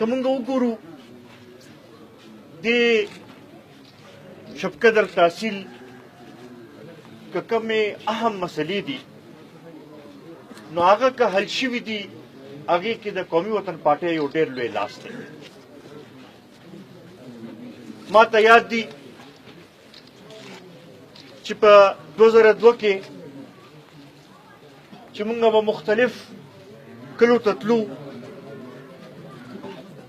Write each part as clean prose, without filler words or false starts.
که موږ وګورو د شپقدر تحصیل که کومې اهم مسلې دي نو هغه که حل شوي دي هغې کې د قومي وطن پارټۍ یو ډېر لوی لاس دی. ما ته یاد دي چې په 2002 کې چې موږ به مختلف کلو ته تلو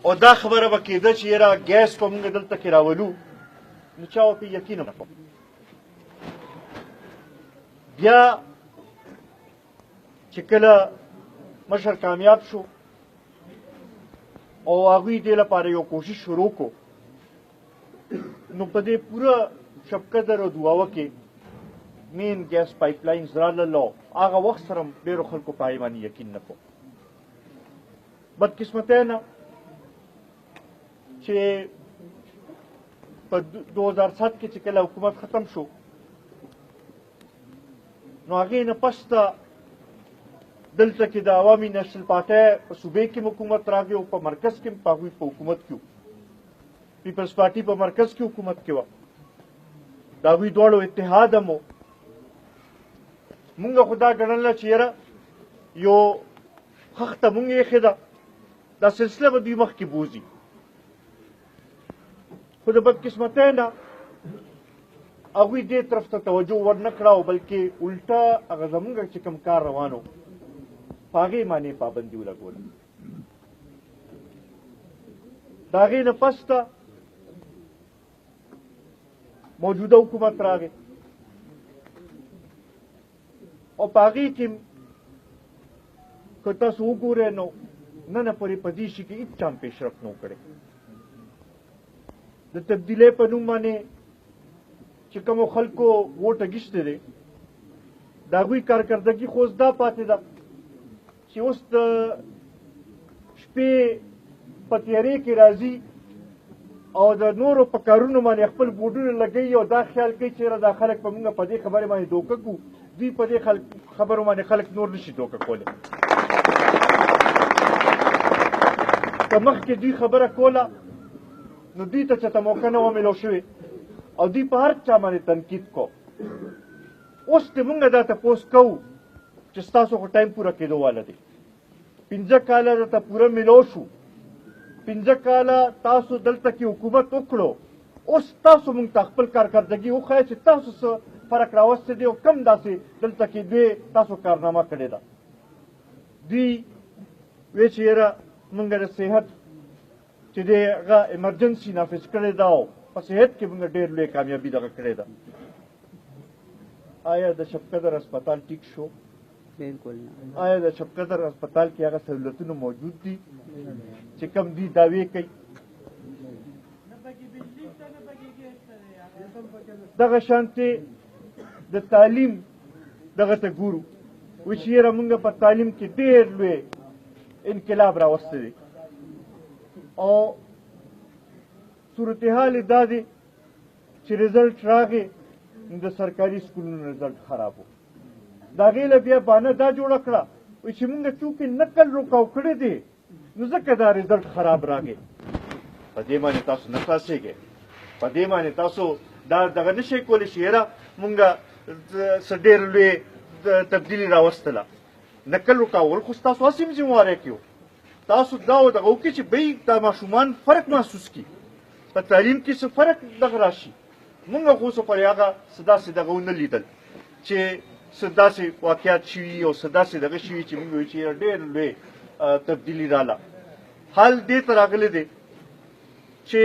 او دا خبره به کېده چې یاره ګیس به موږ دلته کې راولو نو چا به پرې یقین نه کوو. بیا چې کله مشر کامیاب شو او هغوی دې لپاره یو کوشش شروع کو نو په دې پوره شپقدر او دواوه کې مین ګیس پایپ لاینز راغلل او هغه وخت سره ډېرو خلکو په هغې باندې یقین نه کوو. بدقسمتۍ نه چې په 2007 کې چې کله حکومت ختم شو نو هغې نه پس ته دلته کې د عوامي نیشنل پارټۍ په صوبې کې حکومت راغی او په مرکز کې په هغوی په حکومت کې پیپلز پارټي په مرکز کې حکومت کې وه. د هغوی دواړو اتحاد هم و. مونږ خو دا ګڼله چې یاره یو خښته مونږ ایښې ده دا سلسله به دوی مخکې بوځي. خو د بدقسمتۍ نه هغوی دې طرف ته توجه ورنه کړه او بلکې الټه هغه زمونږ چې کوم کار روان و په هغې باندې پابندي ولګوله. د هغې نه پس ته موجوده حکومت راغی او په هغې کې که تاسو وګورئ نو نن پورې په دې شي کې هېڅ چا هم پیشرفت نه و کړی. د تبدیلۍ په نوم باندې چې کومو خلکو ووټ اخیستی دی د هغوی کارکردګي خو اوس دا پاتې ده چې اوس د شپې په تیارې کې راځي او د نورو په کارونو باندې خپل بورډونه لګوي او دا خیال کوي چې دا خلک په موږ په دې خبرې باندې دوکه کړو. دوی په دې خبرو باندې خلک نور نشي دوکه کولی. که مخکې دوی خبره کوله نو دوی ته چېرته موقع نه وه میلاو شوې او دوی په هر چا باندې تنقید کو. اوس د موږ دا تپوس کوو چې ستاسو خو ټایم پوره کېدو واله دی. 15 کاله درته پوره میلاو شو. 15 کاله تاسو دلته کې حکومت وکړو. اوس تاسو موږ ته خپل کارکردګي وښایه چې تاسو څه فرق راوستی دی او کم داسې دلته کې دوی تاسو کارنامه کړې ده. دوی وی چې یاره موږ د صحت چې دی هغه ایمرجنسي نافظ کړې ده او په صحت کې موږ ډېر لوی کامیابي دغه کړې ده. آیا د شپقدر هسپتال ټیک شو؟ بالکل نه. آیا د شپقدر هسپتال کې هغه سهولتونه موجود دي چې کم دوی دعوې کوي؟ دغه شانتې د تعلیم دغه ته ګورو وایي چې یاره موږ په تعلیم کې ډېر لوی انقلاب راوستی دی او صورتحال یې دا دی چې رزلټ راغی نو د سرکاري سکولونو رزلټ خراب و. د هغې له بیا بانه دا جوړه کړه وایي چې موږ چونکې نقل رکاو کړی دی نو ځکه دا رزلټ خراب راغی. په دې باندې تاسو نه خلاصېږئ. په دې باندې تاسو دا دغه نه شئ کولی چې یاره مونږ څه ډېر لوی تبدیلي راوستله. نقل رکاول خو ستاسو هسې هم ذموارۍ کې و. تاسو دا دغه وکړئ چې بی دا ماشومان فرق محسوس کړي په تعلیم کې څه فرق دغه راشي. مونږ خو اوسه پورې هغه څه داسې دغه ونه لیدل چې څه داسې واقعات شوي او څه داسې دغه شوي چې مونږ وایو چې ډېر لوی تبدیلي راله. حال دې ته راغلی دی چې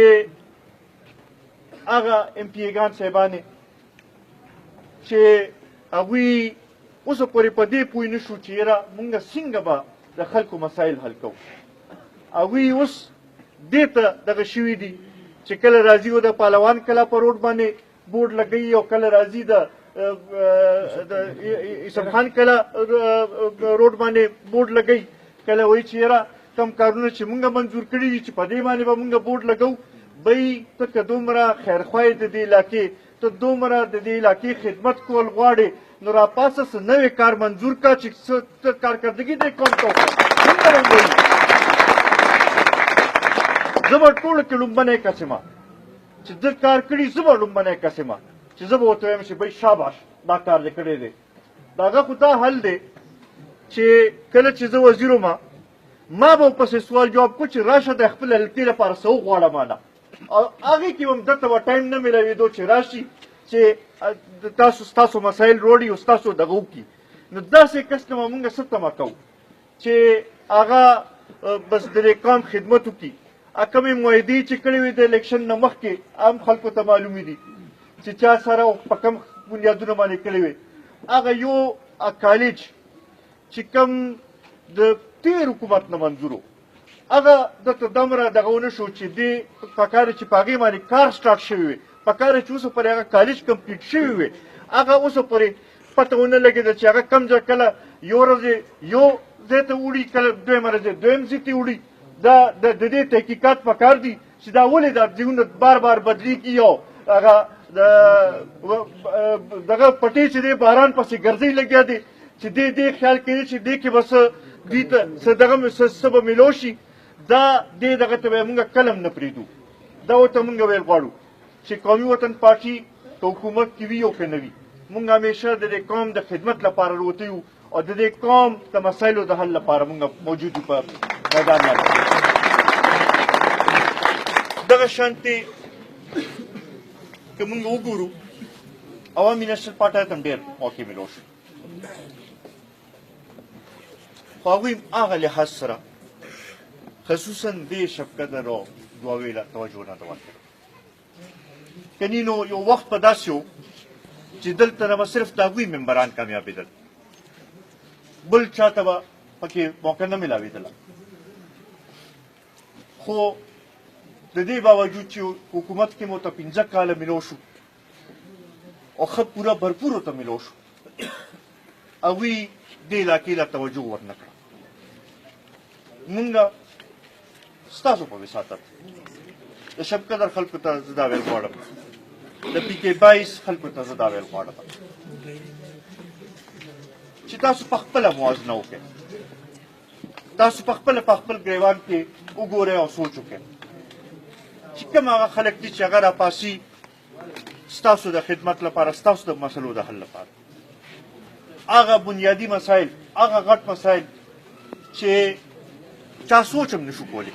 هغه ایم پی ایګان صاحبانې چې هغوی اوسه پورې په دې پوه نه شو چې یاره مونږ څنګه به د خلکو مسایل حل کوو. هغوی اوس دې ته دغه شوي دي چې کله راځي و د پهلوان کلا په روډ باندې بورډ لګوي او کله راځي د اسم خان کلا روډ باندې بورډ لګوي. کله وایي چې یاره کم کارونه چې مونږ منظور کړي دي چې په دې باندې به مونږ بورډ لګو. بی ته که دومره خیرخواه د دې علاقې ته دومره د دې علاقې خدمت کول غواړې نو راپاسه څه نوی کار منظور کا چې څه کارکردګي دې قوم ته وکړه. څنګه به وایي زه به ټولو کې لومبنی کس یم چې ده کار کړي، زه به لومبنی کس یم چې زه به ورته وایم چې بھائی شاباش دا کار دې کړی دی. د هغه خو دا حل دی چې کله چې زه وزیر وم ما به ورپسې سوال جواب کو چې راشه د خپل هلکې لپاره څه وغواړه مانه، او هغې کې هم دته به ټایم نه میلاوېدو چې راشي چې تاسو ستاسو مسایل روړي او ستاسو دغه وکړي. نو داسې کس نه به مونږ څه تمه کوو چې هغه بس د دې قام خدمت وکړي. کومې معاهدې چې کړې وي د الیکشن نه مخکې عام خلکو ته معلومې دي چې چا سره په کوم بنیادونه باندې کړې وي. هغه یو کالج چې کوم د تېر حکومت نه منظور و، هغه دته دومره دغه ونه شو چې دې پکار چې په هغې باندې کار سټارټ شوی وي، پکار چې اوسه پورې هغه کالج کمپلیټ شوی وي، هغه اوسه پورې پته ونه لګېده چې هغه کوم ځای کله یو ورځې یو ځای ته وړي، کله دویمه ورځې دویم ځای ته وړي. دا د دې تحقیقات پکار دي چې دا ولې دا ځایونه بار بار بدلېږي او هغه دغه پټې چې دی باران پسې ګرځۍ لګیا دی چې دې خیال کوي چې دې کې بس دوی ته څه دغه څه به میلو شي. دا دې دغه ته به مونږ کلم نه پرېږدو. دا ورته مونږ ویل غواړو چې قومي وطن پارټي په حکومت کې وي او که نه وي، مونږ همیشه د دې قوم د خدمت لپاره راوتی یو او د دې قوم د مسایلو د حل لپاره مونږ موجود یو په میدان باندې. دغه شانتې که مونږ وګورو عوامي نېشنل پارټۍ ته هم ډېر موقع میلو شو، خو هغوی هم هغه لحاظ سره خصوصا دې شفقدر او دعاوې له توجه نه ده ورکړې. کني نو یو وخت په داسې و چې دلته نه به صرف د هغوی ممبران کامیابېدل، بل چا ته به پکې موقع نه میلاوېدله. خو د دې باوجود چې حکومت کې مو ته 15 کاله میلو شو او ښه پوره برپور ورته میلو شو، هغوی دې علاقې له توجه ورنه کړه. مونږ ستاسو په وساطت د شبقدر خلکو ته زه دا ویل غواړم، د پي کې 22 خلکو ته زه دا ویل غواړم چې تاسو په خپله موازنه وکړئ، تاسو په خپله په خپل ګریوان کې وګورئ او سوچ وکړئ چې کوم هغه خلک دي چې هغه راپاسي ستاسو د خدمت لپاره، ستاسو د مسلو د حل لپاره. هغه بنیادي مسایل، هغه غټ مسایل چې چا سوچ هم نشو کولی،